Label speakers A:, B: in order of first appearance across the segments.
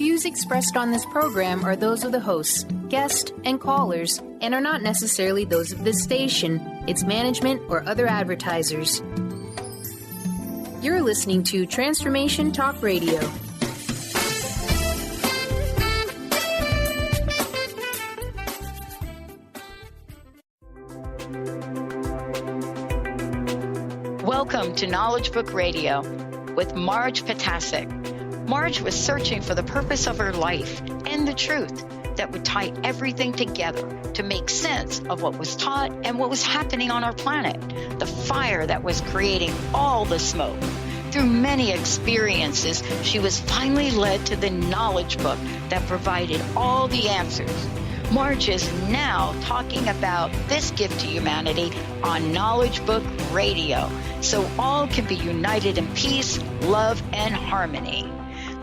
A: views expressed on this program are those of the hosts, guests, and callers, and are not necessarily those of this station, its management, or other advertisers. You're listening to Transformation Talk Radio.
B: Welcome to Knowledge Book Radio with Marge Ptaszek. Marge was searching for the purpose of her life and the truth that would tie everything together to make sense of what was taught and what was happening on our planet, the fire that was creating all the smoke. Through many experiences, she was finally led to the knowledge book that provided all the answers. Marge is now talking about this gift to humanity on Knowledge Book Radio, so all can be united in peace, love, and harmony.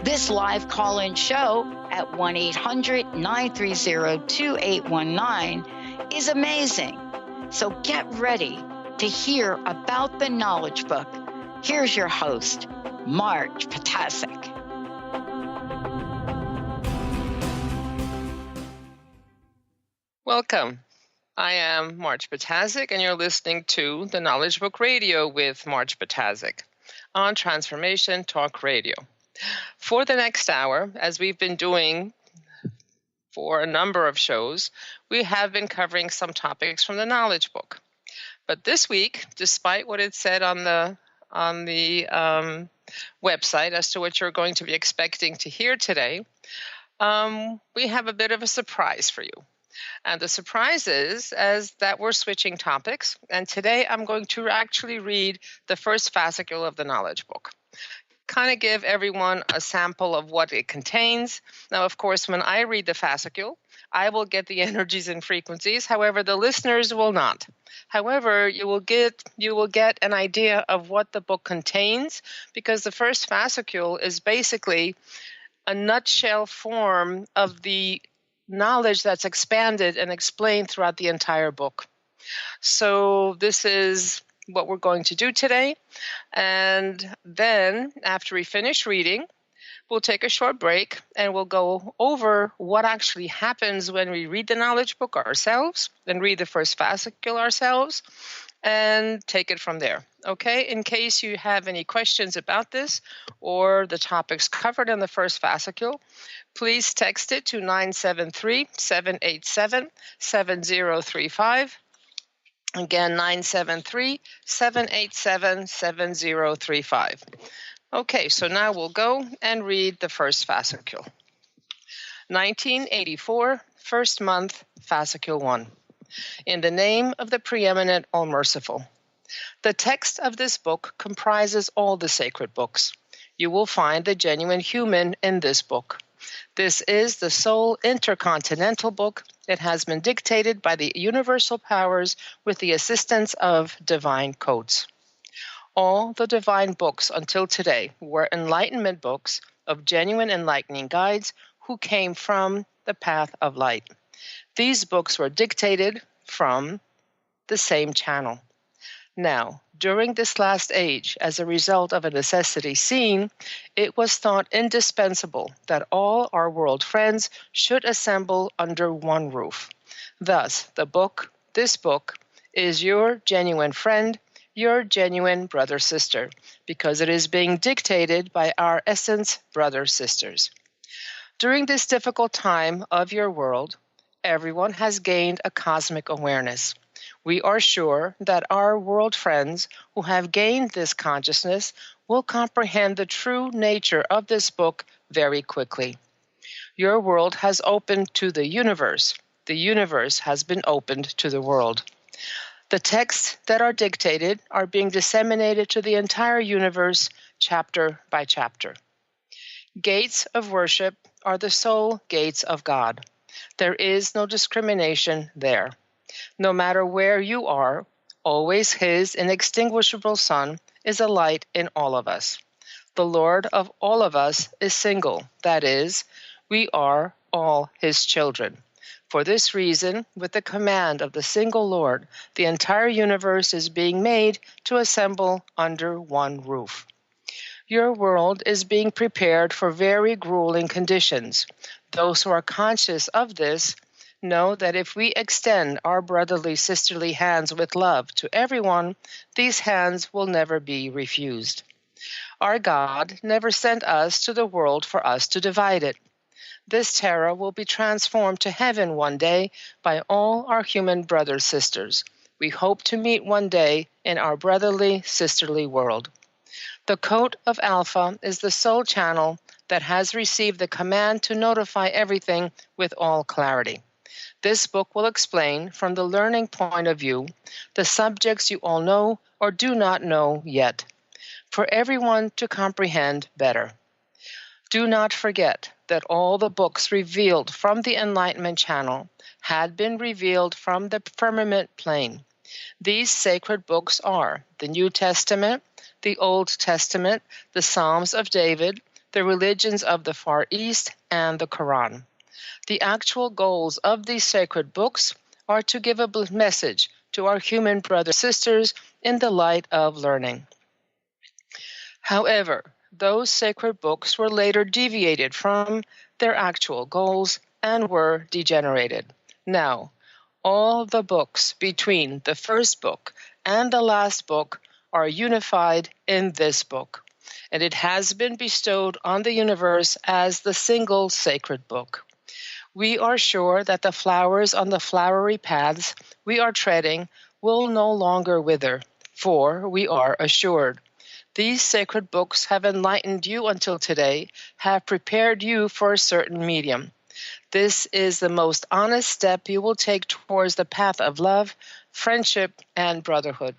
B: This live call-in show at 1-800-930-2819 is amazing. So get ready to hear about the Knowledge Book. Here's your host, Marge Ptaszek.
C: Welcome. I am Marge Ptaszek, and you're listening to the Knowledge Book Radio with Marge Ptaszek on Transformation Talk Radio. For the next hour, as we've been doing for a number of shows, we have been covering some topics from the Knowledge Book. But this week, despite what it said on the website as to what you're going to be expecting to hear today, we have a bit of a surprise for you. And the surprise is that we're switching topics, and today I'm going to actually read the first fascicule of the Knowledge Book. Kind of give everyone a sample of what it contains. Now, of course, when I read the fascicule, I will get the energies and frequencies. However, the listeners will not. However, you will get an idea of what the book contains, because the first fascicule is basically a nutshell form of the knowledge that's expanded and explained throughout the entire book. So this is what we're going to do today. And then after we finish reading, we'll take a short break and we'll go over what actually happens when we read the knowledge book ourselves and read the first fascicule ourselves and take it from there. Okay, in case you have any questions about this or the topics covered in the first fascicule, please text it to 973-787-7035. Again, 973-787-7035. Okay, so now we'll go and read the first fascicule. 1984, first month, fascicule 1. In the name of the preeminent all-merciful. The text of this book comprises all the sacred books. You will find the genuine human in this book. This is the sole intercontinental book. It has been dictated by the universal powers with the assistance of divine codes. All the divine books until today were enlightenment books of genuine enlightening guides who came from the path of light. These books were dictated from the same channel. Now, during this last age, as a result of a necessity seen, it was thought indispensable that all our world friends should assemble under one roof. Thus, this book, is your genuine friend, your genuine brother-sister, because it is being dictated by our essence brother-sisters. During this difficult time of your world, everyone has gained a cosmic awareness. We are sure that our world friends who have gained this consciousness will comprehend the true nature of this book very quickly. Your world has opened to the universe. The universe has been opened to the world. The texts that are dictated are being disseminated to the entire universe, chapter by chapter. Gates of worship are the sole gates of God. There is no discrimination there. No matter where you are, always His inextinguishable Son is a light in all of us. The Lord of all of us is single, that is, we are all His children. For this reason, with the command of the single Lord, the entire universe is being made to assemble under one roof. Your world is being prepared for very grueling conditions. Those who are conscious of this know that if we extend our brotherly, sisterly hands with love to everyone, these hands will never be refused. Our God never sent us to the world for us to divide it. This terra will be transformed to heaven one day by all our human brothers, sisters. We hope to meet one day in our brotherly, sisterly world. The code of Alpha is the sole channel that has received the command to notify everything with all clarity. This book will explain, from the learning point of view, the subjects you all know or do not know yet, for everyone to comprehend better. Do not forget that all the books revealed from the Enlightenment channel had been revealed from the firmament plane. These sacred books are the New Testament, the Old Testament, the Psalms of David, the religions of the Far East, and the Quran. The actual goals of these sacred books are to give a message to our human brothers and sisters in the light of learning. However, those sacred books were later deviated from their actual goals and were degenerated. Now, all the books between the first book and the last book are unified in this book, and it has been bestowed on the universe as the single sacred book. We are sure that the flowers on the flowery paths we are treading will no longer wither, for we are assured. These sacred books have enlightened you until today, have prepared you for a certain medium. This is the most honest step you will take towards the path of love, friendship, and brotherhood.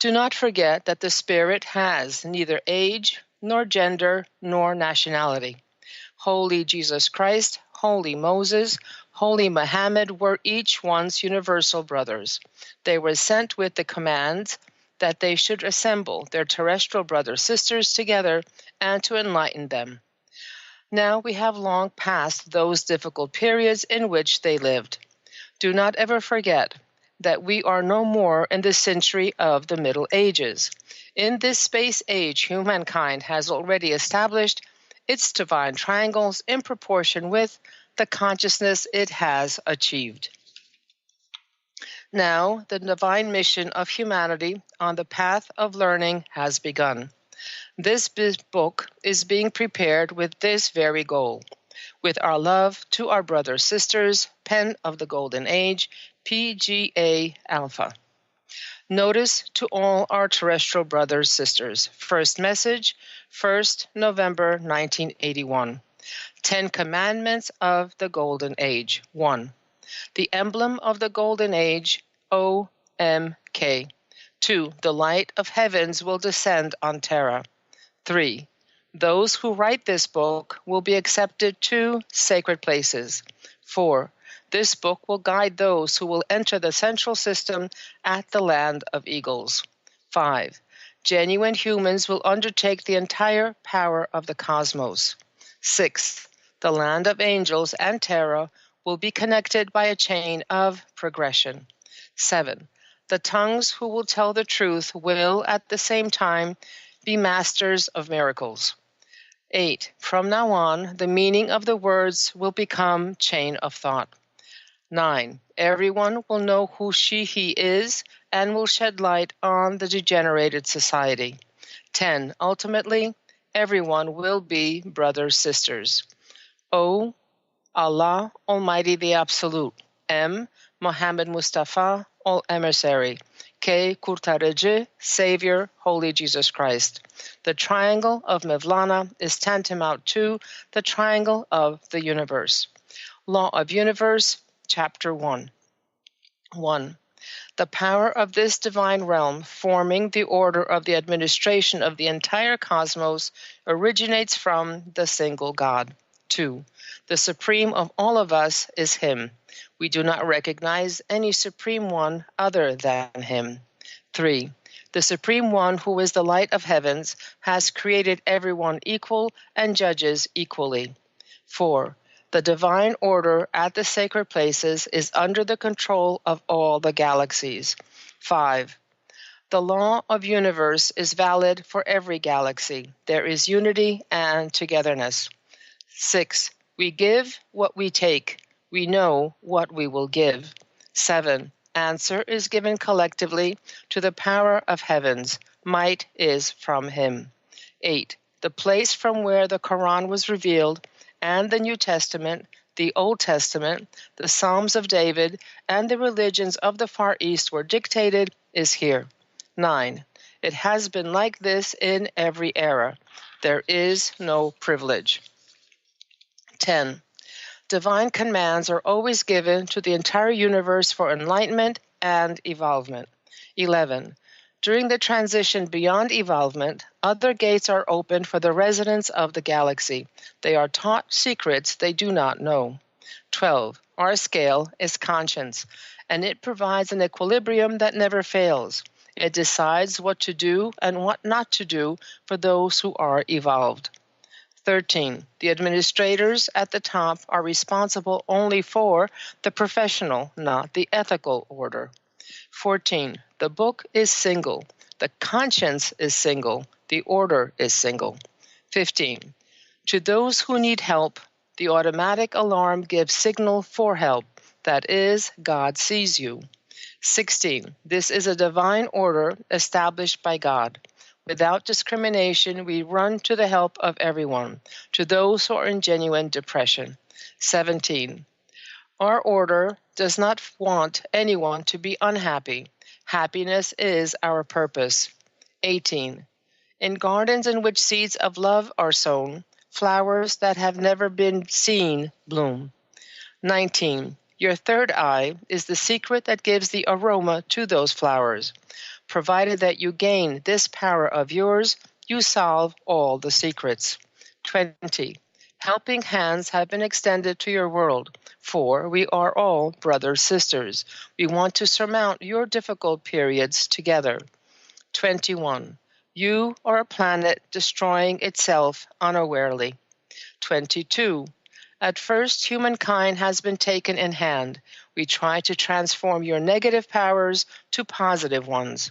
C: Do not forget that the Spirit has neither age, nor gender, nor nationality. Holy Jesus Christ, holy Moses, holy Muhammad were each one's universal brothers. They were sent with the command that they should assemble their terrestrial brothers sisters together and to enlighten them. Now we have long passed those difficult periods in which they lived. Do not ever forget that we are no more in the century of the Middle Ages. In this space age, humankind has already established its divine triangles in proportion with the consciousness it has achieved. Now, the divine mission of humanity on the path of learning has begun. This book is being prepared with this very goal. With our love to our brothers, sisters, Pen of the Golden Age, PGA Alpha. Notice to all our terrestrial brothers, sisters. First message, 1st November 1981. 10 Commandments of the Golden Age. 1. The emblem of the Golden Age, OMK. 2. The light of heavens will descend on Terra. 3. Those who write this book will be accepted to sacred places. 4. This book will guide those who will enter the central system at the land of eagles. 5. Genuine humans will undertake the entire power of the cosmos. 6. The land of angels and Terra will be connected by a chain of progression. 7. The tongues who will tell the truth will, at the same time, be masters of miracles. 8. From now on, the meaning of the words will become chain of thought. 9. Everyone will know who he is and will shed light on the degenerated society. 10. Ultimately, everyone will be brothers, sisters. O. Allah, Almighty the Absolute. M. Muhammad Mustafa, All Emissary. K. Kurtarıcı, Savior, Holy Jesus Christ. The triangle of Mevlana is tantamount to the triangle of the universe. Law of Universe, Chapter 1. 1. The power of this divine realm, forming the order of the administration of the entire cosmos, originates from the single God. 2. The supreme of all of us is Him. We do not recognize any supreme one other than Him. 3. The Supreme One, who is the light of heavens, has created everyone equal and judges equally. 4. The divine order at the sacred places is under the control of all the galaxies. 5. The law of universe is valid for every galaxy. There is unity and togetherness. 6. We give what we take. We know what we will give. 7. Answer is given collectively to the power of heavens. Might is from him. 8. The place from where the Quran was revealed and the New Testament, the Old Testament, the Psalms of David, and the religions of the Far East were dictated is here. 9. It has been like this in every era. There is no privilege. 10. Divine commands are always given to the entire universe for enlightenment and evolvement. 11. During the transition beyond evolvement, other gates are opened for the residents of the galaxy. They are taught secrets they do not know. 12. Our scale is conscience, and it provides an equilibrium that never fails. It decides what to do and what not to do for those who are evolved. 13. The administrators at the top are responsible only for the professional, not the ethical order. 14. The book is single. The conscience is single. The order is single. 15. To those who need help, the automatic alarm gives signal for help. That is, God sees you. 16. This is a divine order established by God. Without discrimination, we run to the help of everyone, to those who are in genuine depression. 17. Our order does not want anyone to be unhappy. Happiness is our purpose. 18. In gardens in which seeds of love are sown, flowers that have never been seen bloom. 19. Your third eye is the secret that gives the aroma to those flowers. Provided that you gain this power of yours, you solve all the secrets. 20. Helping hands have been extended to your world, for we are all brothers, sisters. We want to surmount your difficult periods together. 21. You are a planet destroying itself unawarely. 22. At first, humankind has been taken in hand. We try to transform your negative powers to positive ones.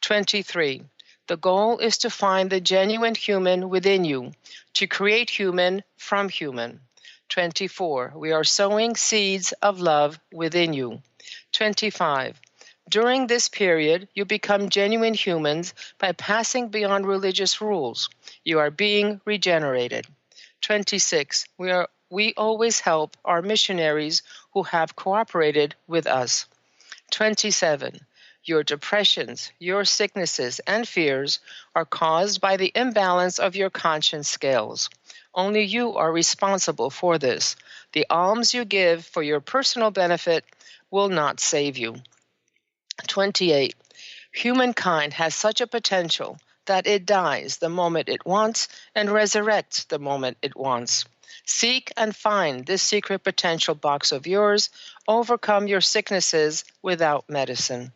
C: 23. The goal is to find the genuine human within you, to create human from human. 24. We are sowing seeds of love within you. 25. During this period, you become genuine humans by passing beyond religious rules. You are being regenerated. 26. We always help our missionaries who have cooperated with us. 27. Your depressions, your sicknesses, and fears are caused by the imbalance of your conscience scales. Only you are responsible for this. The alms you give for your personal benefit will not save you. 28. Humankind has such a potential that it dies the moment it wants and resurrects the moment it wants. Seek and find this secret potential box of yours. Overcome your sicknesses without medicine.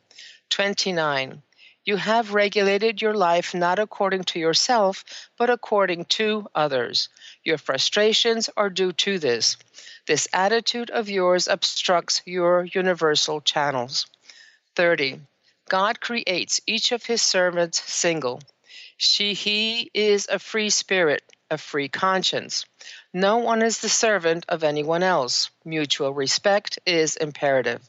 C: 29. You have regulated your life not according to yourself, but according to others. Your frustrations are due to this. This attitude of yours obstructs your universal channels. 30. God creates each of his servants single. He is a free spirit, a free conscience. No one is the servant of anyone else. Mutual respect is imperative.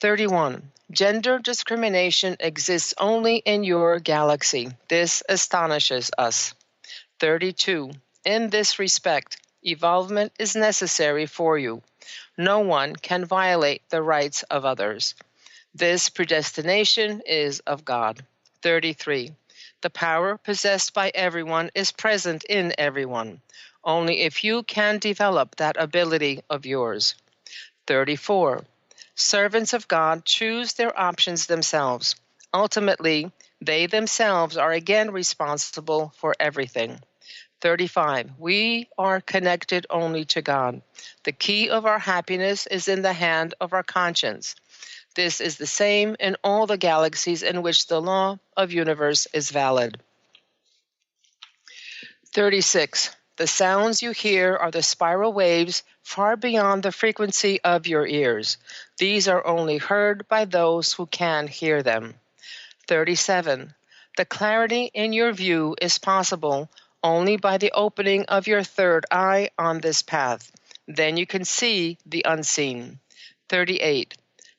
C: 31. Gender discrimination exists only in your galaxy. This astonishes us. 32. In this respect, evolvement is necessary for you. No one can violate the rights of others. This predestination is of God. 33. The power possessed by everyone is present in everyone. Only if you can develop that ability of yours. 34. Servants of God choose their options themselves. Ultimately, they themselves are again responsible for everything. 35. We are connected only to God. The key of our happiness is in the hand of our conscience. This is the same in all the galaxies in which the law of universe is valid. 36. The sounds you hear are the spiral waves far beyond the frequency of your ears. These are only heard by those who can hear them. 37. The clarity in your view is possible only by the opening of your third eye on this path. Then you can see the unseen. 38.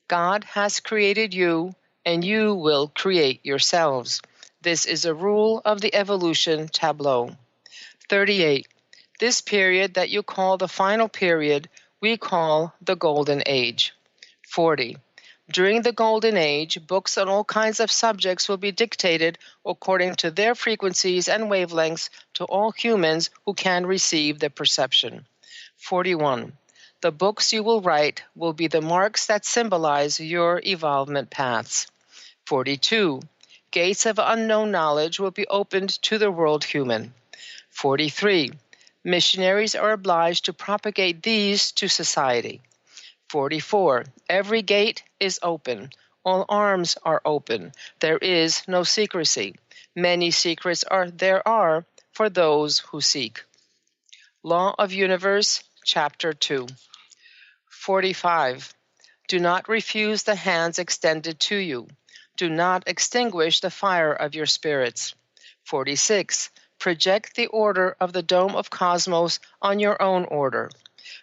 C: God has created you, and you will create yourselves. This is a rule of the evolution tableau. 38. This period that you call the final period, we call the Golden Age. 40. During the Golden Age, books on all kinds of subjects will be dictated according to their frequencies and wavelengths to all humans who can receive the perception. 41. The books you will write will be the marks that symbolize your evolvement paths. 42. Gates of unknown knowledge will be opened to the world human. 43. Missionaries are obliged to propagate these to society. 44. Every gate is open. All arms are open. There is no secrecy. Many secrets there are for those who seek. Law of Universe, Chapter 2. 45. Do not refuse the hands extended to you. Do not extinguish the fire of your spirits. 46. Project the order of the dome of cosmos on your own order.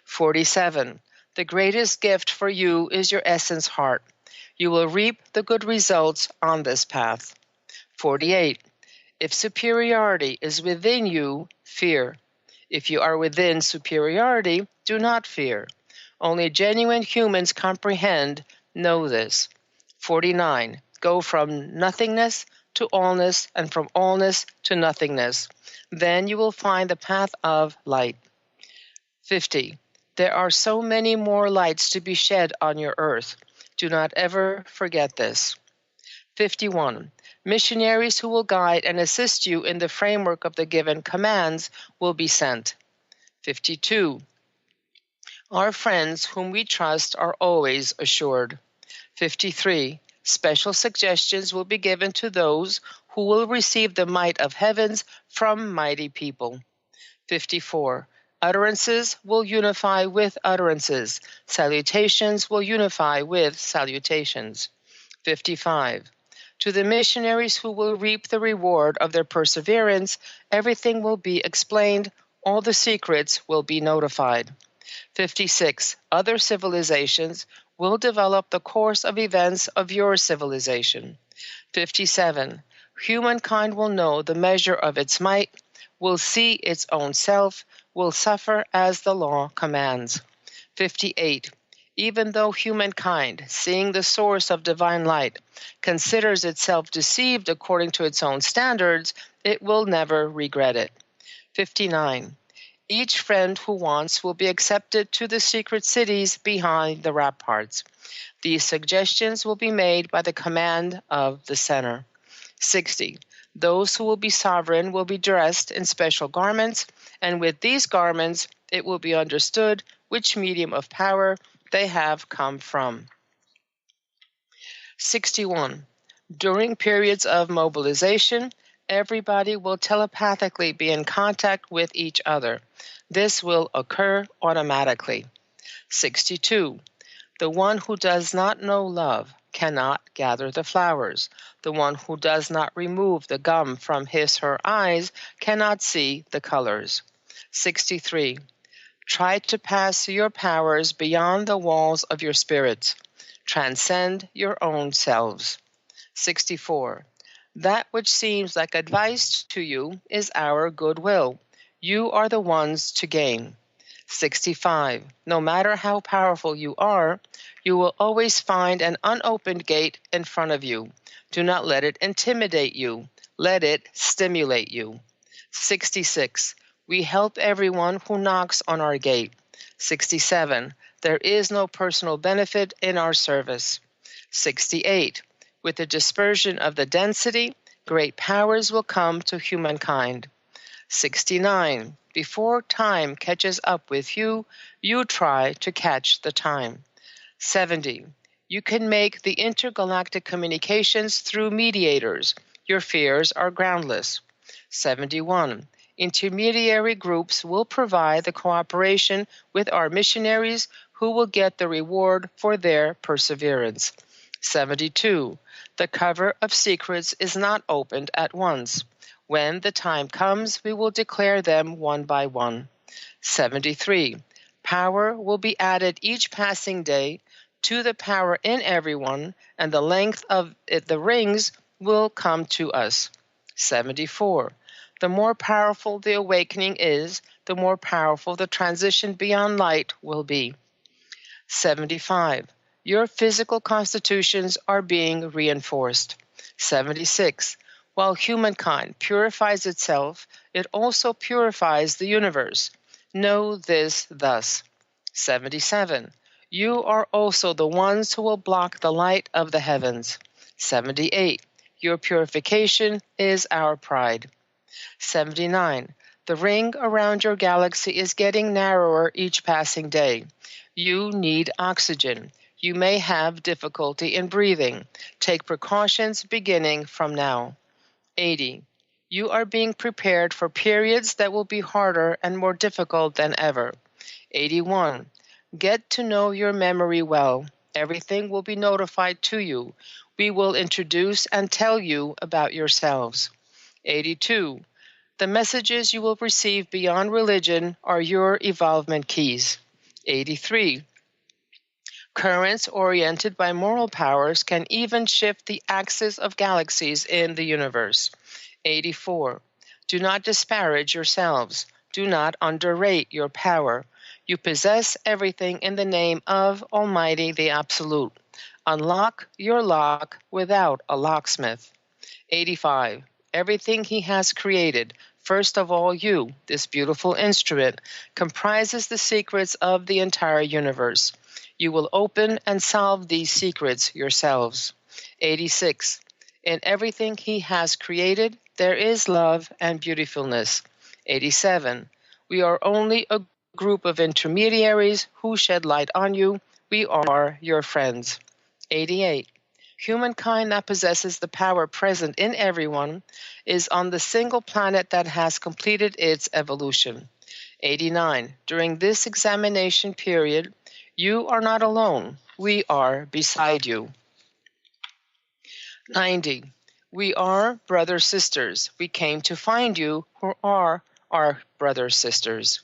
C: 47. The greatest gift for you is your essence heart. You will reap the good results on this path. 48. If superiority is within you, fear. If you are within superiority, do not fear. Only genuine humans comprehend, know this. 49. Go from nothingness to allness, and from allness to nothingness. Then you will find the path of light. 50. There are so many more lights to be shed on your earth. Do not ever forget this. 51. Missionaries who will guide and assist you in the framework of the given commands will be sent. 52. Our friends whom we trust are always assured. 53. Special suggestions will be given to those who will receive the might of heavens from mighty people. 54. Utterances will unify with utterances. Salutations will unify with salutations. 55. To the missionaries who will reap the reward of their perseverance, everything will be explained, all the secrets will be notified. 56. Other civilizations will develop the course of events of your civilization. 57. Humankind will know the measure of its might, will see its own self, will suffer as the law commands. 58. Even though humankind, seeing the source of divine light, considers itself deceived according to its own standards, it will never regret it. 59. Each friend who wants will be accepted to the secret cities behind the ramparts. These suggestions will be made by the command of the center. 60. Those who will be sovereign will be dressed in special garments, and with these garments it will be understood which medium of power they have come from. 61. During periods of mobilization, everybody will telepathically be in contact with each other. This will occur automatically. 62. The one who does not know love cannot gather the flowers. The one who does not remove the gum from her eyes cannot see the colors. 63. Try to pass your powers beyond the walls of your spirits. Transcend your own selves. 64. That which seems like advice to you is our goodwill. You are the ones to gain. 65. No matter how powerful you are, you will always find an unopened gate in front of you. Do not let it intimidate you. Let it stimulate you. 66. We help everyone who knocks on our gate. 67. There is no personal benefit in our service. 68. With the dispersion of the density, great powers will come to humankind. 69. Before time catches up with you, you try to catch the time. 70. You can make the intergalactic communications through mediators. Your fears are groundless. 71. Intermediary groups will provide the cooperation with our missionaries who will get the reward for their perseverance. 72. The cover of secrets is not opened at once. When the time comes, we will declare them one by one. 73. Power will be added each passing day to the power in everyone, and the length of the rings will come to us. 74. The more powerful the awakening is, the more powerful the transition beyond light will be. 75. Your physical constitutions are being reinforced. 76. While humankind purifies itself, it also purifies the universe. Know this thus. 77. You are also the ones who will block the light of the heavens. 78. Your purification is our pride. 79. The ring around your galaxy is getting narrower each passing day. You need oxygen. You may have difficulty in breathing. Take precautions beginning from now. 80. You are being prepared for periods that will be harder and more difficult than ever. 81. Get to know your memory well. Everything will be notified to you. We will introduce and tell you about yourselves. 82. The messages you will receive beyond religion are your evolvement keys. 83. Currents oriented by moral powers can even shift the axis of galaxies in the universe. 84. Do not disparage yourselves. Do not underrate your power. You possess everything in the name of Almighty the Absolute. Unlock your lock without a locksmith. 85. Everything he has created, first of all you, this beautiful instrument, comprises the secrets of the entire universe. You will open and solve these secrets yourselves. 86. In everything he has created, there is love and beautifulness. 87. We are only a group of intermediaries who shed light on you. We are your friends. 88. Humankind that possesses the power present in everyone is on the single planet that has completed its evolution. 89. During this examination period, you are not alone. We are beside you. 90. We are brothers, sisters. We came to find you who are our brothers, sisters.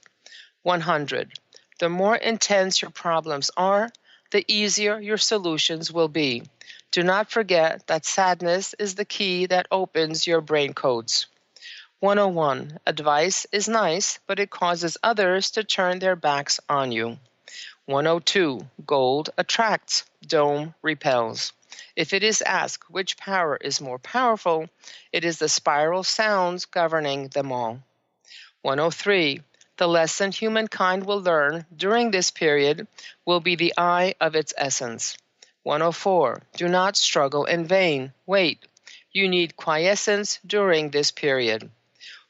C: 100. The more intense your problems are, the easier your solutions will be. Do not forget that sadness is the key that opens your brain codes. 101. Advice is nice, but it causes others to turn their backs on you. 102. Gold attracts, dome repels. If it is asked which power is more powerful, it is the spiral sounds governing them all. 103. The lesson humankind will learn during this period will be the eye of its essence. 104. Do not struggle in vain. Wait. You need quiescence during this period.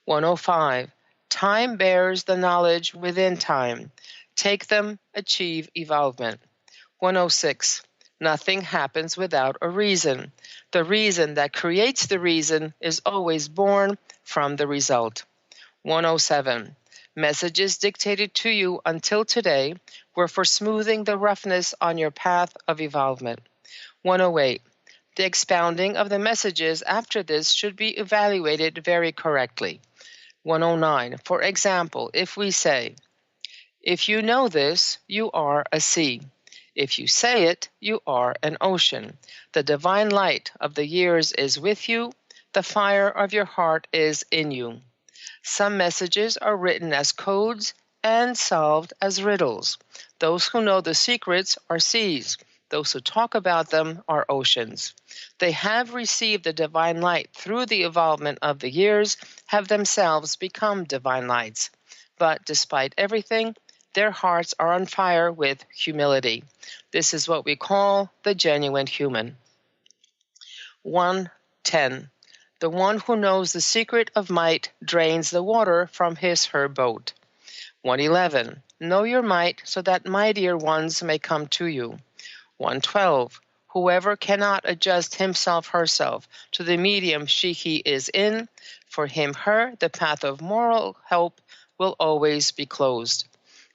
C: 105. Time bears the knowledge within time. Take them, achieve evolvement. 106. Nothing happens without a reason. The reason that creates the reason is always born from the result. 107. Messages dictated to you until today were for smoothing the roughness on your path of evolvement. 108. The expounding of the messages after this should be evaluated very correctly. 109. For example, if we say, if you know this, you are a sea. If you say it, you are an ocean. The divine light of the years is with you. The fire of your heart is in you. Some messages are written as codes and solved as riddles. Those who know the secrets are seas. Those who talk about them are oceans. They have received the divine light through the evolvement of the years, have themselves become divine lights. But despite everything, their hearts are on fire with humility. This is what we call the genuine human. 110. The one who knows the secret of might drains the water from his/her boat. 111. Know your might so that mightier ones may come to you. 112. Whoever cannot adjust himself/herself to the medium she/he is in, for him/her the path of moral help will always be closed.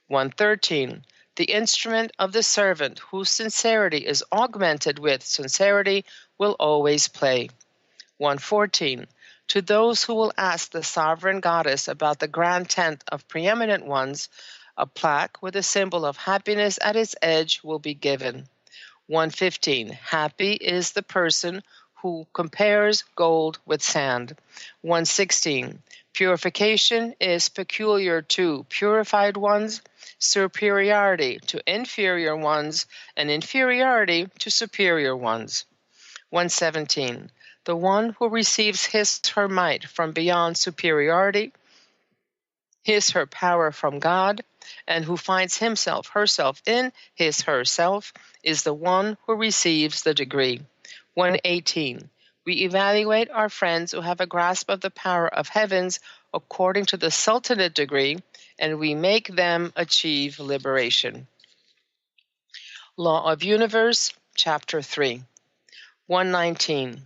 C: 113. The instrument of the servant whose sincerity is augmented with sincerity will always play. 114. To those who will ask the sovereign goddess about the grand tent of preeminent ones, a plaque with a symbol of happiness at its edge will be given. 115. Happy is the person who compares gold with sand. 116. Purification is peculiar to purified ones, superiority to inferior ones, and inferiority to superior ones. 117. The one who receives his/her might from beyond superiority, his/her power from God, and who finds himself/herself in his/herself, is the one who receives the degree. 118. We evaluate our friends who have a grasp of the power of heavens according to the sultanate degree, and we make them achieve liberation. Law of Universe, Chapter 3. 119.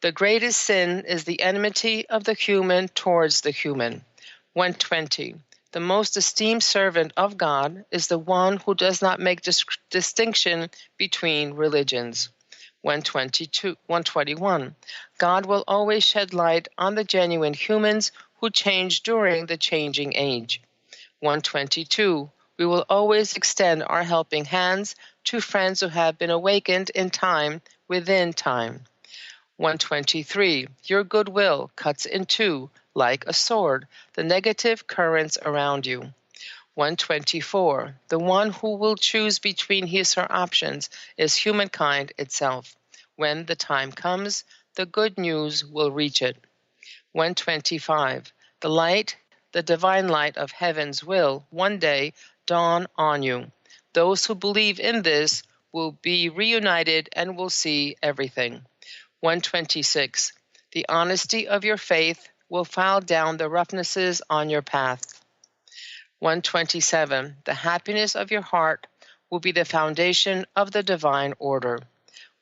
C: The greatest sin is the enmity of the human towards the human. 120. The most esteemed servant of God is the one who does not make distinction between religions. 121. God will always shed light on the genuine humans who change during the changing age. 122. We will always extend our helping hands to friends who have been awakened in time within time. 123. Your goodwill cuts in two, like a sword, the negative currents around you. 124. The one who will choose between his/her options is humankind itself. When the time comes, the good news will reach it. 125. The light, the divine light of heavens will, one day, dawn on you. Those who believe in this will be reunited and will see everything. 126. The honesty of your faith will file down the roughnesses on your path. 127. The happiness of your heart will be the foundation of the divine order.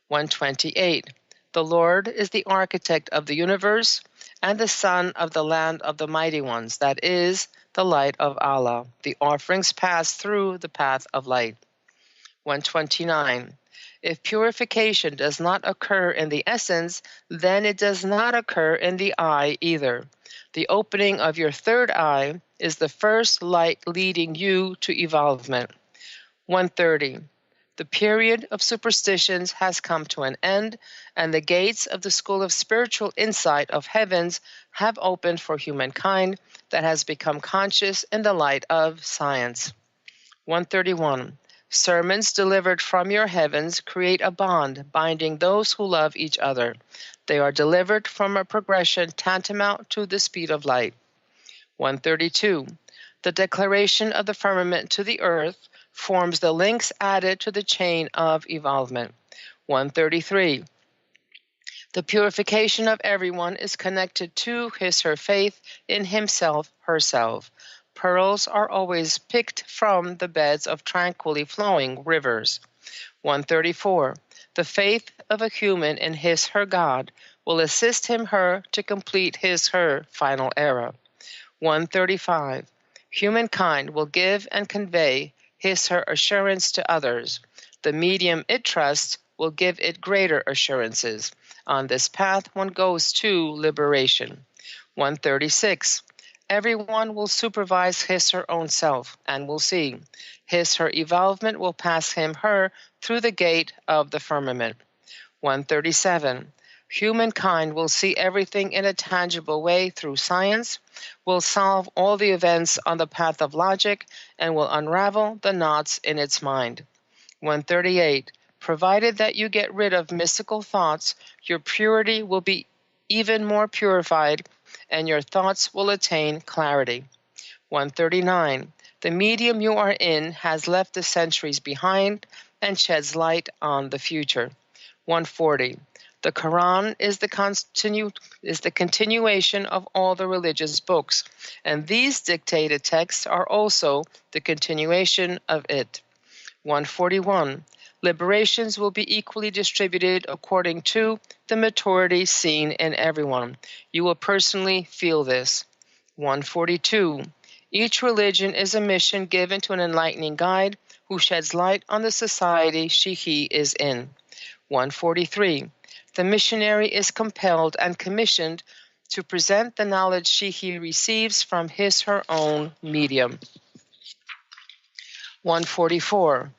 C: 128. The Lord is the architect of the universe and the son of the land of the mighty ones, that is, the light of Allah. The offerings pass through the path of light. 129. If purification does not occur in the essence, then it does not occur in the eye either. The opening of your third eye is the first light leading you to evolvement. 130. The period of superstitions has come to an end, and the gates of the school of spiritual insight of heavens have opened for humankind that has become conscious in the light of science. 131. Sermons delivered from your heavens create a bond binding those who love each other. They are delivered from a progression tantamount to the speed of light. 132. The declaration of the firmament to the earth forms the links added to the chain of evolvement. 133. The purification of everyone is connected to his/her faith in himself/herself. Pearls are always picked from the beds of tranquilly flowing rivers. 134. The faith of a human in his/her God will assist him/her to complete his/her final era. 135. Humankind will give and convey his/her assurance to others. The medium it trusts will give it greater assurances. On this path one goes to liberation. 136. Everyone will supervise his/her own self and will see. His/her evolvement will pass him/her through the gate of the firmament. 137. Humankind will see everything in a tangible way through science, will solve all the events on the path of logic, and will unravel the knots in its mind. 138. Provided that you get rid of mystical thoughts, your purity will be even more purified, and your thoughts will attain clarity. 139. The medium you are in has left the centuries behind and sheds light on the future. 140. The Quran is the continuation of all the religious books, and these dictated texts are also the continuation of it. 141. Liberations will be equally distributed according to the maturity seen in everyone. You will personally feel this. 142. Each religion is a mission given to an enlightening guide who sheds light on the society he is in. 143. The missionary is compelled and commissioned to present the knowledge he receives from her own medium. 144.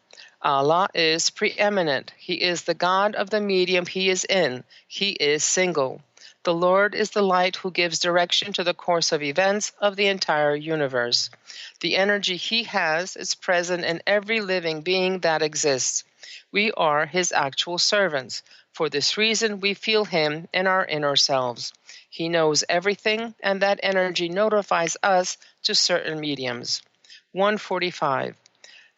C: Allah is preeminent. He is the God of the medium he is in. He is single. The Lord is the light who gives direction to the course of events of the entire universe. The energy he has is present in every living being that exists. We are his actual servants. For this reason, we feel him in our inner selves. He knows everything, and that energy notifies us to certain mediums. 145.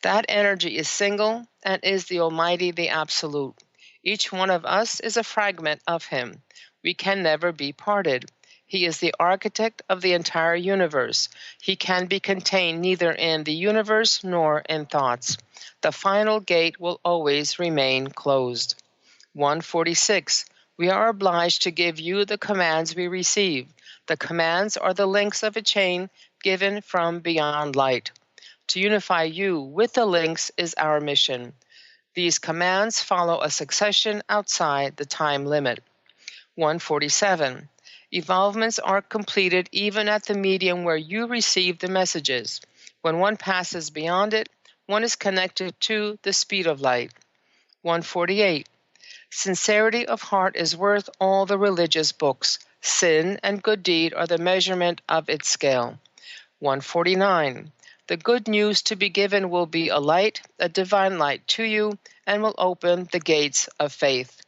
C: That energy is single and is the Almighty, the Absolute. Each one of us is a fragment of him. We can never be parted. He is the architect of the entire universe. He can be contained neither in the universe nor in thoughts. The final gate will always remain closed. 146. We are obliged to give you the commands we receive. The commands are the links of a chain given from beyond light. To unify you with the links is our mission. These commands follow a succession outside the time limit. 147. Evolvements are completed even at the medium where you receive the messages. When one passes beyond it, one is connected to the speed of light. 148. Sincerity of heart is worth all the religious books. Sin and good deed are the measurement of its scale. 149. The good news to be given will be a light, a divine light to you, and will open the gates of faith.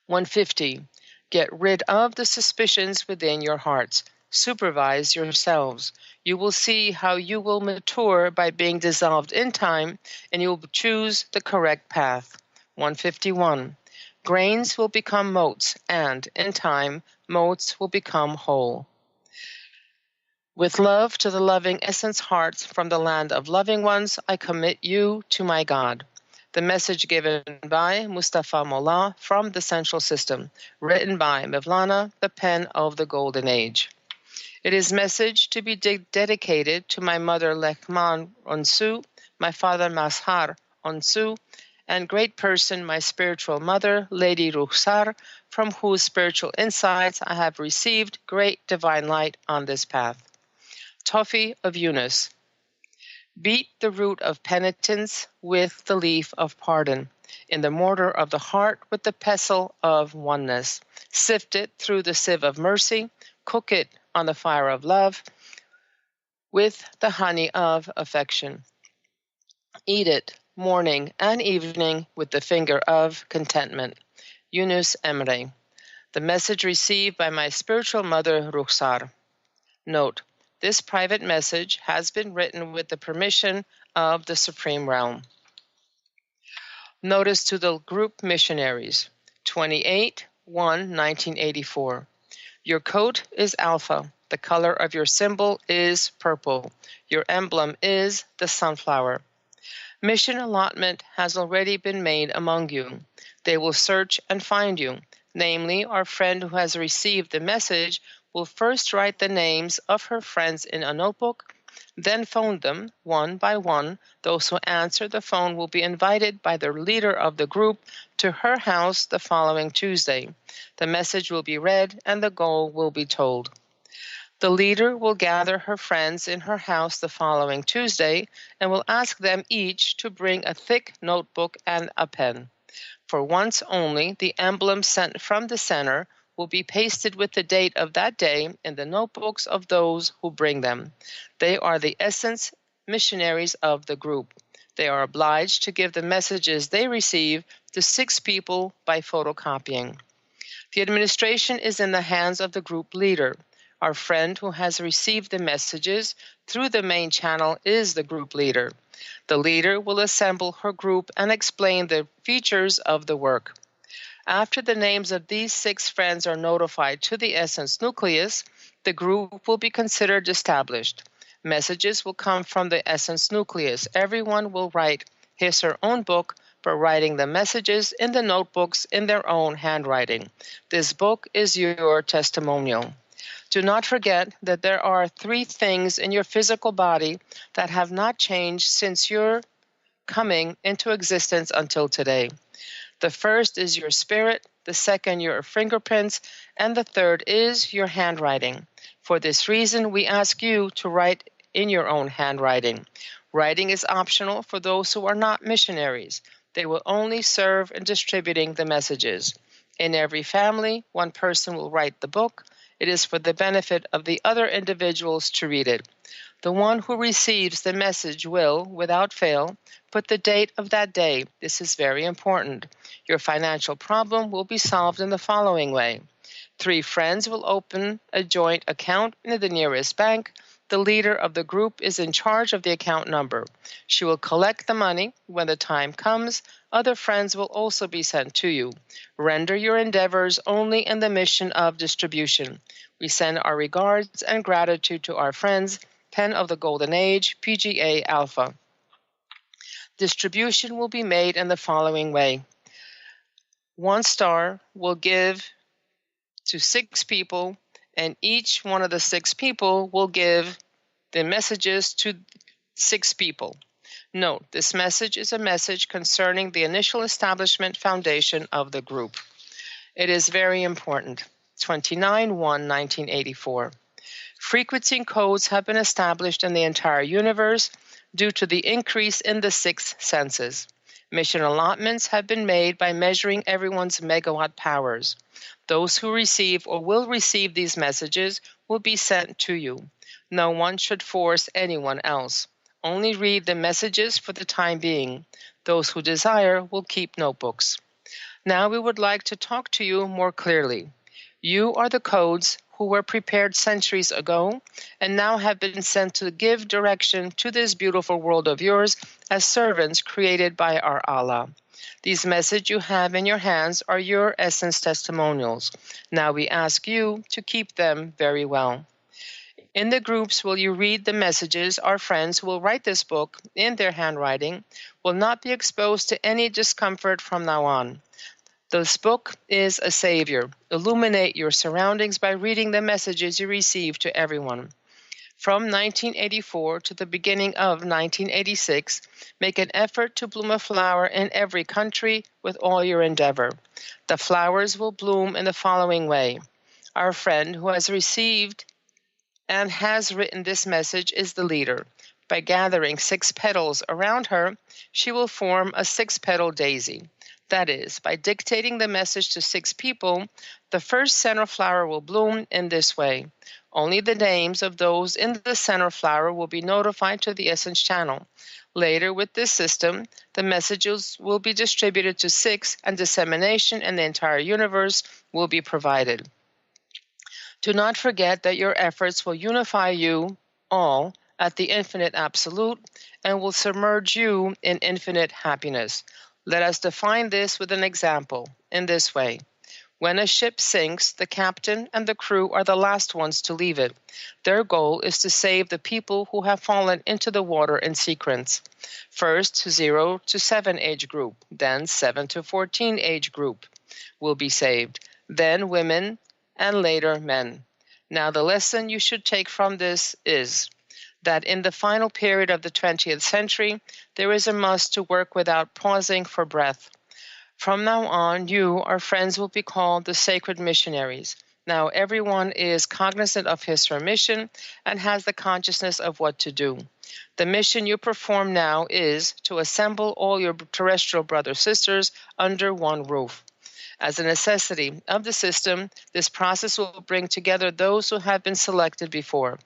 C: 150. Get rid of the suspicions within your hearts. Supervise yourselves. You will see how you will mature by being dissolved in time, and you will choose the correct path. 151. Grains will become motes, and, in time, motes will become whole. With love to the loving essence hearts from the land of loving ones, I commit you to my God. The message given by Mustafa Mollah from the Central System, written by Mevlana, the pen of the Golden Age. It is message to be dedicated to my mother Lehman Onsu, my father Mazhar Onsu, and great person, my spiritual mother, Lady Rukhsar, from whose spiritual insights I have received great divine light on this path. Toffee of Yunus. Beat the root of penitence with the leaf of pardon, in the mortar of the heart with the pestle of oneness. Sift it through the sieve of mercy, cook it on the fire of love with the honey of affection. Eat it morning and evening with the finger of contentment. Yunus Emre. The message received by my spiritual mother, Rukhsar. Note: this private message has been written with the permission of the Supreme Realm. Notice to the group missionaries. 28/1/1984. Your coat is alpha. The color of your symbol is purple. Your emblem is the sunflower. Mission allotment has already been made among you. They will search and find you. Namely, our friend who has received the message will first write the names of her friends in a notebook, then phone them one by one. Those who answer the phone will be invited by the leader of the group to her house the following Tuesday. The message will be read and the goal will be told. The leader will gather her friends in her house the following Tuesday and will ask them each to bring a thick notebook and a pen. For once only, the emblem sent from the center will be pasted with the date of that day in the notebooks of those who bring them. They are the essence missionaries of the group. They are obliged to give the messages they receive to 6 people by photocopying. The administration is in the hands of the group leader. Our friend who has received the messages through the main channel is the group leader. The leader will assemble her group and explain the features of the work. After the names of these 6 friends are notified to the essence nucleus, the group will be considered established. Messages will come from the essence nucleus. Everyone will write his or her own book by writing the messages in the notebooks in their own handwriting. This book is your testimonial. Do not forget that there are 3 things in your physical body that have not changed since your coming into existence until today. The first is your spirit, the second your fingerprints, and the third is your handwriting. For this reason, we ask you to write in your own handwriting. Writing is optional for those who are not missionaries. They will only serve in distributing the messages. In every family, one person will write the book. It is for the benefit of the other individuals to read it. The one who receives the message will, without fail, put the date of that day. This is very important. Your financial problem will be solved in the following way. 3 friends will open a joint account in the nearest bank. The leader of the group is in charge of the account number. She will collect the money. When the time comes, other friends will also be sent to you. Render your endeavors only in the mission of distribution. We send our regards and gratitude to our friends, Pen of the Golden Age, PGA Alpha. Distribution will be made in the following way. 1 star will give to 6 people, and each one of the 6 people will give the messages to 6 people. Note, this message is a message concerning the initial establishment foundation of the group. It is very important. 29/1/1984. Frequency codes have been established in the entire universe due to the increase in the 6 senses. Mission allotments have been made by measuring everyone's megawatt powers. Those who receive or will receive these messages will be sent to you. No one should force anyone else. Only read the messages for the time being. Those who desire will keep notebooks. Now we would like to talk to you more clearly. You are the codes who were prepared centuries ago and now have been sent to give direction to this beautiful world of yours as servants created by our Allah. These messages you have in your hands are your essence testimonials. Now we ask you to keep them very well. In the groups will you read the messages, our friends who will write this book in their handwriting will not be exposed to any discomfort from now on. This book is a savior. Illuminate your surroundings by reading the messages you receive to everyone. From 1984 to the beginning of 1986, make an effort to bloom a flower in every country with all your endeavor. The flowers will bloom in the following way. Our friend who has received and has written this message is the leader. By gathering 6 petals around her, she will form a 6-petal daisy. That is, by dictating the message to 6 people, the first center flower will bloom in this way. Only the names of those in the center flower will be notified to the Essence channel. Later, with this system, the messages will be distributed to 6 and dissemination in the entire universe will be provided. Do not forget that your efforts will unify you all at the infinite absolute and will submerge you in infinite happiness. Let us define this with an example in this way. When a ship sinks, the captain and the crew are the last ones to leave it. Their goal is to save the people who have fallen into the water in sequence. First, 0 to 7 age group, then 7 to 14 age group will be saved, then women, and later men. Now the lesson you should take from this is that in the final period of the 20th century, there is a must to work without pausing for breath. From now on, you, our friends, will be called the sacred missionaries. Now everyone is cognizant of his or her mission and has the consciousness of what to do. The mission you perform now is to assemble all your terrestrial brothers sisters under one roof. As a necessity of the system, this process will bring together those who have been selected before.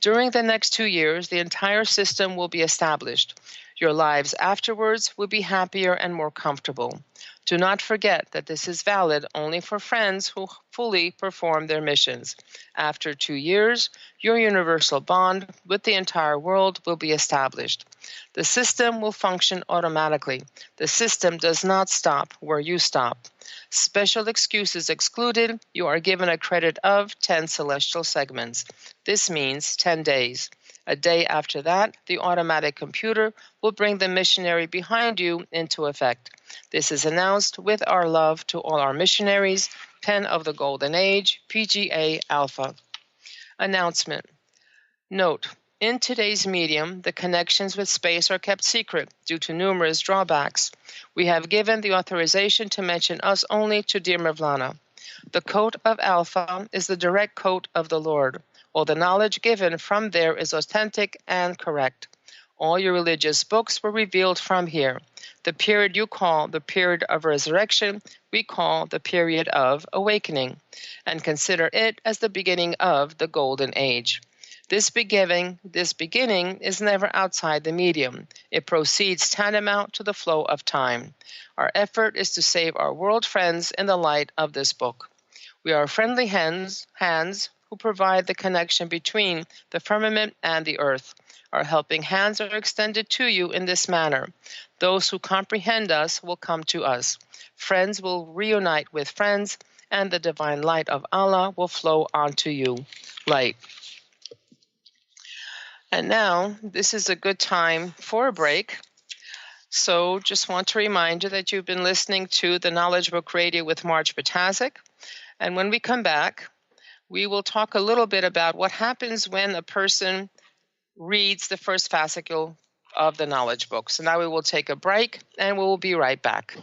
C: During the next 2 years, the entire system will be established. Your lives afterwards will be happier and more comfortable. Do not forget that this is valid only for friends who fully perform their missions. After 2 years, your universal bond with the entire world will be established. The system will function automatically. The system does not stop where you stop. Special excuses excluded, you are given a credit of 10 celestial segments. This means 10 days. A day after that, the automatic computer will bring the missionary behind you into effect. This is announced with our love to all our missionaries, Pen of the Golden Age, PGA Alpha. Announcement. Note, in today's medium, the connections with space are kept secret due to numerous drawbacks. We have given the authorization to mention us only to dear Mevlana. The coat of Alpha is the direct coat of the Lord. All the knowledge given from there is authentic and correct. All your religious books were revealed from here. The period you call the period of resurrection, we call the period of awakening, and consider it as the beginning of the golden age. This beginning is never outside the medium. It proceeds tantamount to the flow of time. Our effort is to save our world friends in the light of this book. We are friendly hands who provide the connection between the firmament and the earth. Our helping hands are extended to you in this manner. Those who comprehend us will come to us. Friends will reunite with friends, and the divine light of Allah will flow onto you. Light. And now, this is a good time for a break. So just want to remind you that you've been listening to the Knowledge Book Radio with Marge Ptaszek. And when we come back, we will talk a little bit about what happens when a person reads the first fascicule of the knowledge book. So now we will take a break and we will be right back.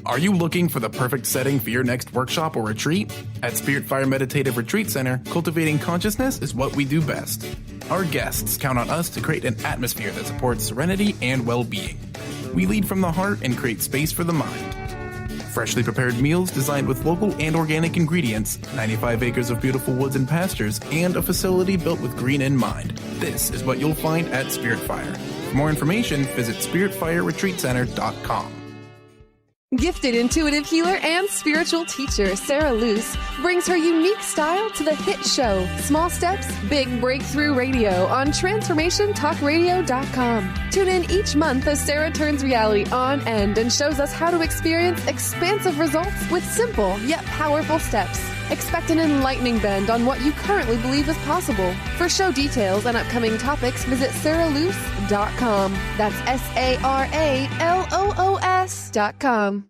D: Are you looking for the perfect setting for your next workshop or retreat? At Spirit Fire Meditative Retreat Center, cultivating consciousness is what we do best. Our guests count on us to create an atmosphere that supports serenity and well-being. We lead from the heart and create space for the mind. Freshly prepared meals designed with local and organic ingredients, 95 acres of beautiful woods and pastures, and a facility built with green in mind. This is what you'll find at Spirit Fire. For more information, visit spiritfireretreatcenter.com.
E: Gifted intuitive healer and spiritual teacher Sarah Luce brings her unique style to the hit show Small Steps, Big Breakthrough Radio on TransformationTalkRadio.com. Tune in each month as Sarah turns reality on end and shows us how to experience expansive results with simple yet powerful steps. Expect an enlightening bend on what you currently believe is possible. For show details and upcoming topics, visit sarahluce.com. That's SARALOOS.com.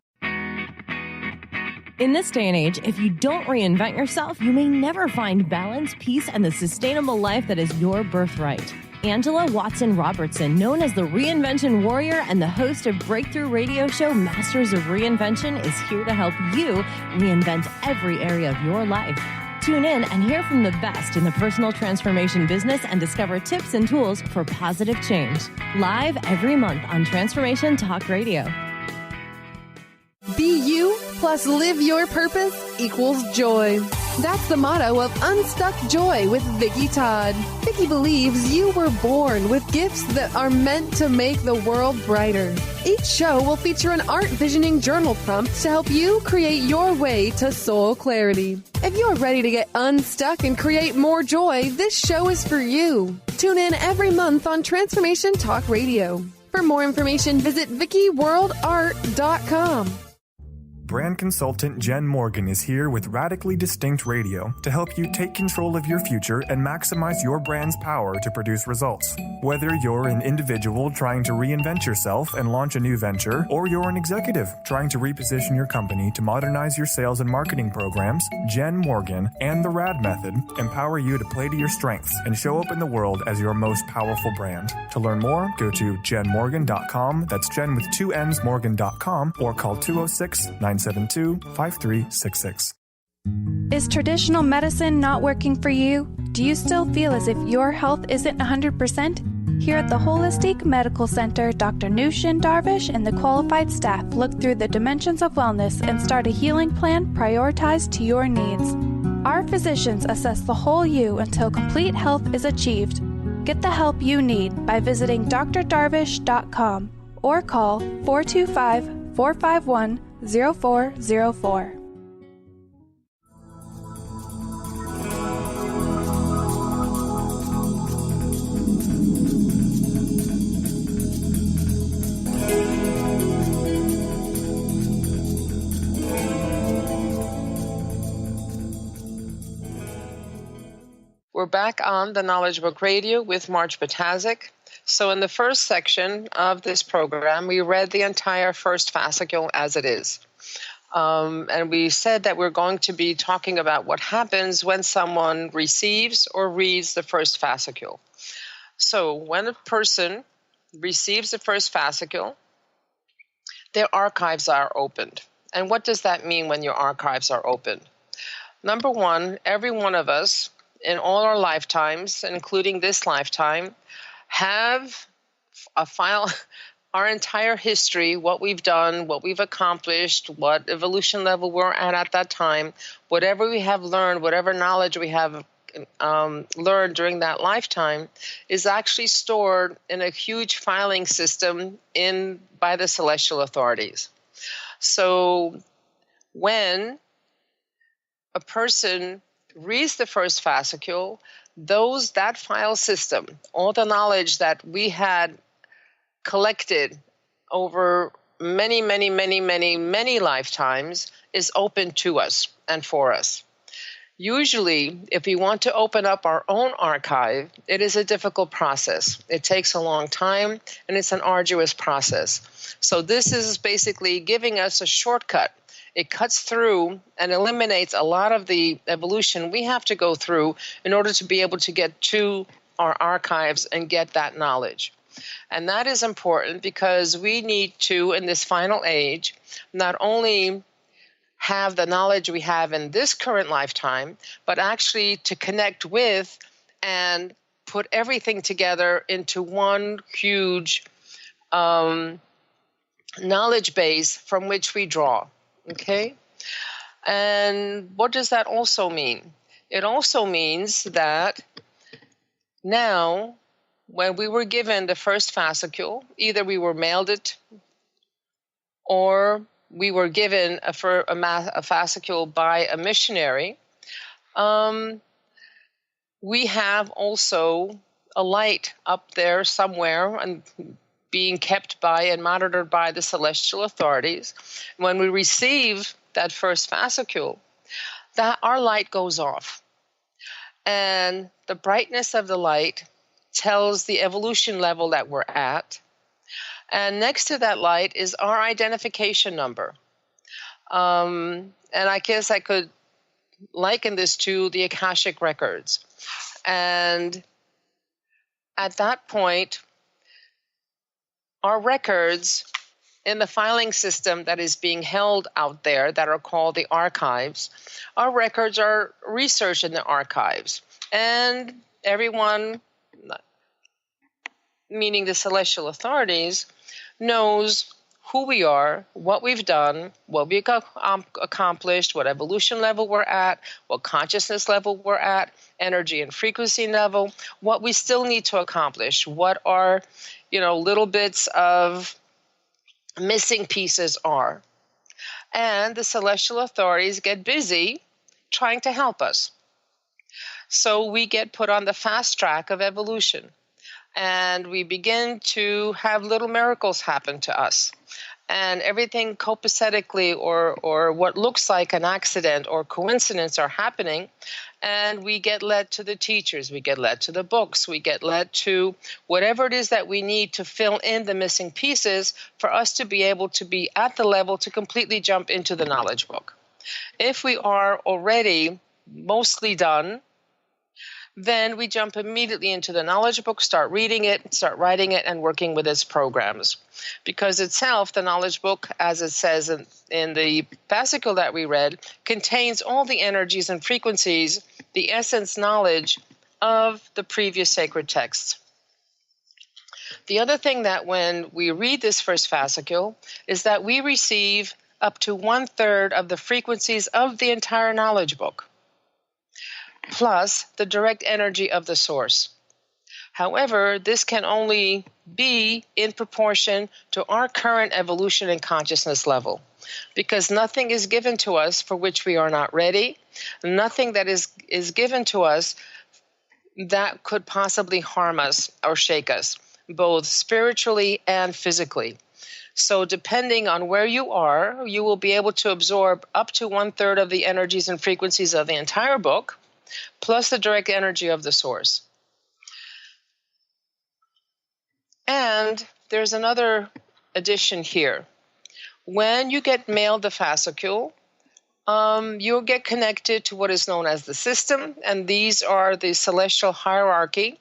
F: In this day and age, if you don't reinvent yourself, you may never find balance, peace, and the sustainable life that is your birthright. Angela Watson Robertson, known as the Reinvention Warrior and the host of breakthrough radio show Masters of Reinvention, is here to help you reinvent every area of your life. Tune in and hear from the best in the personal transformation business and discover tips and tools for positive change. Live every month on Transformation Talk Radio.
E: Be you plus live your purpose equals joy. That's the motto of Unstuck Joy with Vicki Todd. Vicki believes you were born with gifts that are meant to make the world brighter. Each show will feature an art visioning journal prompt to help you create your way to soul clarity. If you're ready to get unstuck and create more joy, this show is for you. Tune in every month on Transformation Talk Radio. For more information, visit VickiWorldArt.com.
G: Brand consultant Jen Morgan is here with Radically Distinct Radio to help you take control of your future and maximize your brand's power to produce results. Whether you're an individual trying to reinvent yourself and launch a new venture, or you're an executive trying to reposition your company to modernize your sales and marketing programs, Jen Morgan and the RAD Method empower you to play to your strengths and show up in the world as your most powerful brand. To learn more, go to jenmorgan.com, that's Jen with 2 N's, Morgan.com, or call 206-972-5366.
H: Is traditional medicine not working for you? Do you still feel as if your health isn't 100%? Here at the Holistic Medical Center, Dr. Nushin Darvish and the qualified staff look through the dimensions of wellness and start a healing plan prioritized to your needs. Our physicians assess the whole you until complete health is achieved. Get the help you need by visiting drdarvish.com or call 425-451-0404.
C: We're back on the Knowledge Book Radio with Marge Ptaszek. So in the first section of this program, we read the entire first fascicule as it is. And we said that we're going to be talking about what happens when someone receives or reads the first fascicule. So when a person receives the first fascicule, their archives are opened. And what does that mean when your archives are opened? Number one, every one of us in all our lifetimes, including this lifetime, have a file, our entire history, what we've done, what we've accomplished, what evolution level we're at that time, whatever we have learned, whatever knowledge we have learned during that lifetime is actually stored in a huge filing system by the celestial authorities. So when a person reads the first fascicule, that file system, all the knowledge that we had collected over many, many, many, many, many lifetimes is open to us and for us. Usually, if we want to open up our own archive, it is a difficult process. It takes a long time, and it's an arduous process. So this is basically giving us a shortcut. It cuts through and eliminates a lot of the evolution we have to go through in order to be able to get to our archives and get that knowledge. And that is important because we need to, in this final age, not only have the knowledge we have in this current lifetime, but actually to connect with and put everything together into one huge knowledge base from which we draw. Okay? And what does that also mean? It also means that now, when we were given the first fascicule, either we were mailed it or we were given a fascicule by a missionary, we have also a light up there somewhere and being kept by and monitored by the celestial authorities. When we receive that first fascicule, that our light goes off. And the brightness of the light tells the evolution level that we're at. And next to that light is our identification number. And I guess I could liken this to the Akashic records. And at that point, our records in the filing system that is being held out there that are called the archives, our records are researched in the archives. And everyone, meaning the celestial authorities, knows who we are, what we've done, what we accomplished, what evolution level we're at, what consciousness level we're at, energy and frequency level, what we still need to accomplish, what our, little bits of missing pieces are. And the celestial authorities get busy trying to help us. So we get put on the fast track of evolution. And we begin to have little miracles happen to us. And everything copacetically or what looks like an accident or coincidence are happening. And we get led to the teachers, we get led to the books, we get led to whatever it is that we need to fill in the missing pieces for us to be able to be at the level to completely jump into the knowledge book. If we are already mostly done, then we jump immediately into the knowledge book, start reading it, start writing it, and working with its programs. Because itself, the knowledge book, as it says in the fascicule that we read, contains all the energies and frequencies, the essence knowledge of the previous sacred texts. The other thing that when we read this first fascicule is that we receive up to 1/3 of the frequencies of the entire knowledge book, plus the direct energy of the source. However, this can only be in proportion to our current evolution and consciousness level, because nothing is given to us for which we are not ready, nothing that is given to us that could possibly harm us or shake us, both spiritually and physically. So depending on where you are, you will be able to absorb up to 1/3 of the energies and frequencies of the entire book, plus the direct energy of the source. And there's another addition here. When you get mailed the fascicule, you'll get connected to what is known as the system, and these are the celestial hierarchy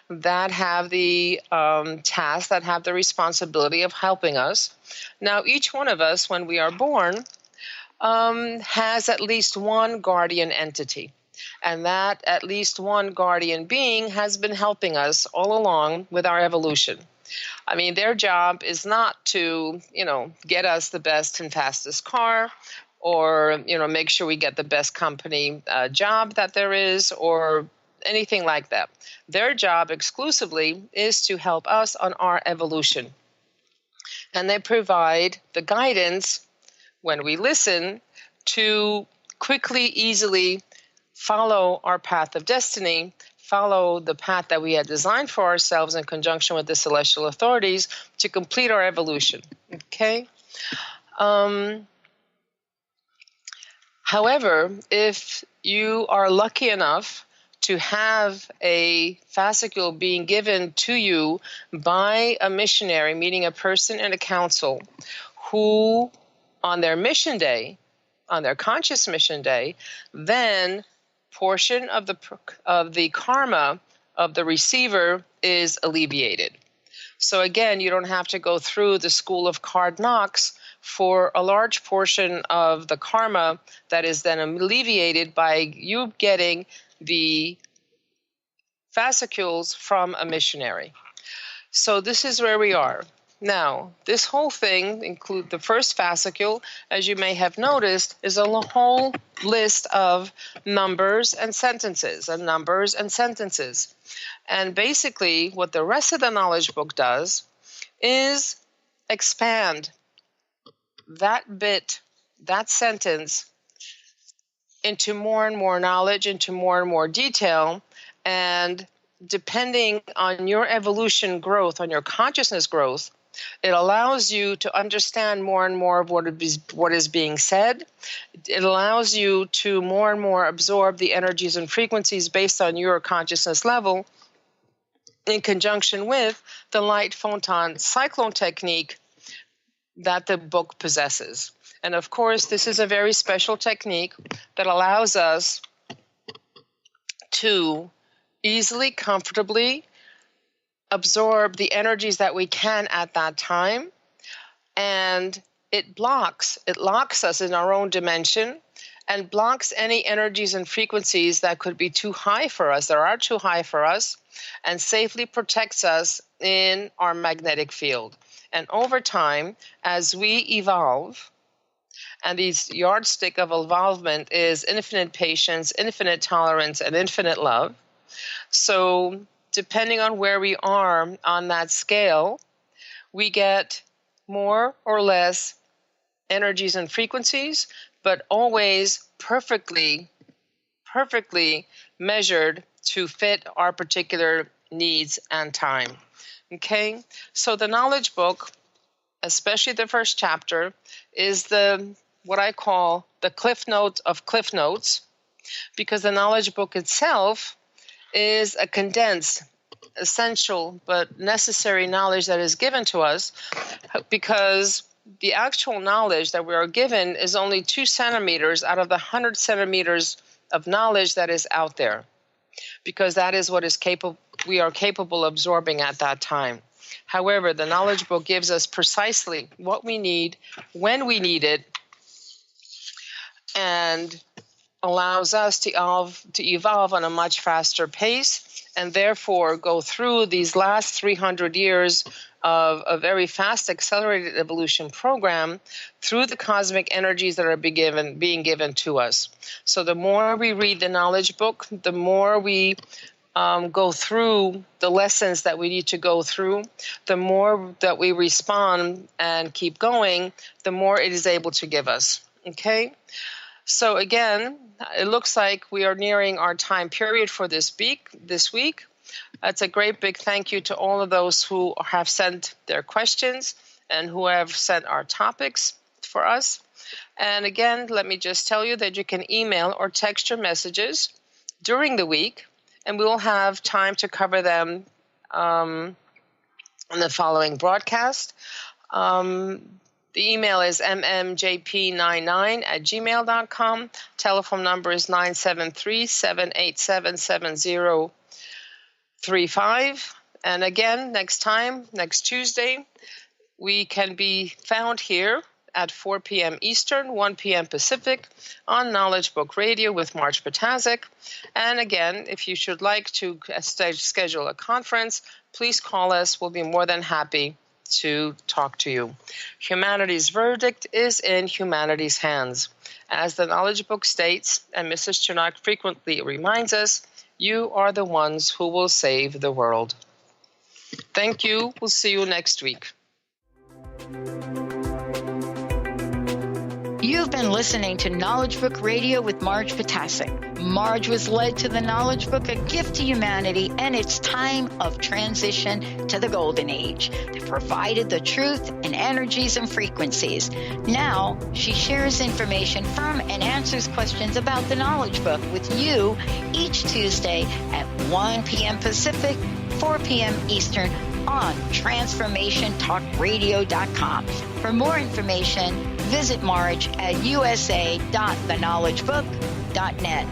C: that have the tasks, that have the responsibility of helping us. Now, each one of us, when we are born, has at least one guardian entity. And that at least one guardian being has been helping us all along with our evolution. I mean, their job is not to, get us the best and fastest car, or, make sure we get the best company job that there is, or anything like that. Their job exclusively is to help us on our evolution. And they provide the guidance when we listen to quickly, easily follow our path of destiny, follow the path that we had designed for ourselves in conjunction with the celestial authorities to complete our evolution. Okay? However, if you are lucky enough to have a fascicule being given to you by a missionary, meaning a person in a council, who on their mission day, on their conscious mission day, then portion of the karma of the receiver is alleviated. So again, you don't have to go through the school of hard knocks for a large portion of the karma that is then alleviated by you getting the fascicules from a missionary. So this is where we are. Now, this whole thing includes the first fascicule, as you may have noticed, is a whole list of numbers and sentences, and numbers and sentences. And basically, what the rest of the knowledge book does is expand that bit, that sentence, into more and more knowledge, into more and more detail, and depending on your evolution growth, on your consciousness growth, it allows you to understand more and more of what is being said. It allows you to more and more absorb the energies and frequencies based on your consciousness level, in conjunction with the light photon cyclone technique that the book possesses. And of course, this is a very special technique that allows us to easily, comfortably absorb the energies that we can at that time. And it locks us in our own dimension and blocks any energies and frequencies that could be too high for us, that are too high for us, and safely protects us in our magnetic field. And over time, as we evolve, and this yardstick of evolvement is infinite patience, infinite tolerance, and infinite love. So depending on where we are on that scale, we get more or less energies and frequencies, but always perfectly measured to fit our particular needs and time. Okay? So the knowledge book, especially the first chapter, is what I call the cliff notes of cliff notes, because the knowledge book itself is a condensed, essential, but necessary knowledge that is given to us, because the actual knowledge that we are given is only 2 centimeters out of the 100 centimeters of knowledge that is out there, because that is what we are capable of absorbing at that time. However, the knowledge book gives us precisely what we need, when we need it, and allows us to evolve on a much faster pace, and therefore go through these last 300 years of a very fast accelerated evolution program through the cosmic energies that are being given to us. So the more we read the knowledge book, the more we go through the lessons that we need to go through, the more that we respond and keep going, the more it is able to give us. Okay? So again, it looks like we are nearing our time period for this week. That's a great big thank you to all of those who have sent their questions and who have sent our topics for us. And again, let me just tell you that you can email or text your messages during the week, and we will have time to cover them in the following broadcast. The email is mmjp99@gmail.com. Telephone number is 973-787-7035. And again, next Tuesday, we can be found here at 4 p.m. Eastern, 1 p.m. Pacific on Knowledge Book Radio with Marge Ptaszek. And again, if you should like to schedule a conference, please call us. We'll be more than happy to talk to you. Humanity's verdict is in humanity's hands. As the Knowledge Book states, and Mrs. Charnock frequently reminds us, you are the ones who will save the world. Thank you. We'll see you next week.
B: You've been listening to Knowledge Book Radio with Marge Ptaszek. Marge was led to the Knowledge Book, a gift to humanity, and its time of transition to the Golden Age that provided the truth and energies and frequencies. Now, she shares information from and answers questions about the Knowledge Book with you each Tuesday at 1 p.m. Pacific, 4 p.m. Eastern on TransformationTalkRadio.com. For more information, visit Marge at usa.theknowledgebook.net.